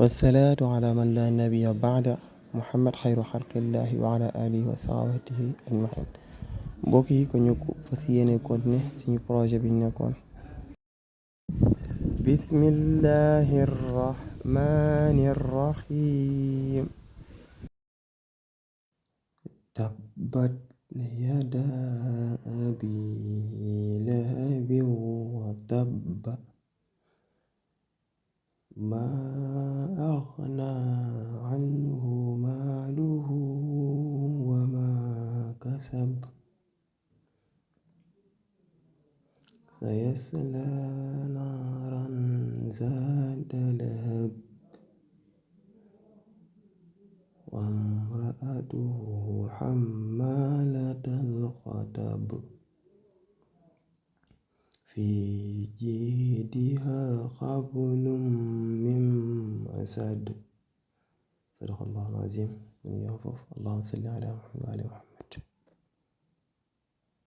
wasalaatu ala man la nabiya baada muhammad xayru xalqillahi wa ala alihi wa sahabatihi ajmain. mbokk yi ko ñu fas yéene continuer suñu projet bi ñu nekkoon. bismillahi rrahmani rrahim. tabbat yada abi lahabin wa tabba ma aghna anhu maaluhu wa ma kasab sayasla naaran zaata lahab wa imra'atuhu hammalatal hatab fi jiidiha hablum min masad. sadaqallahul aziim. allahumma salli ala Muhammad wa ali Muhammad.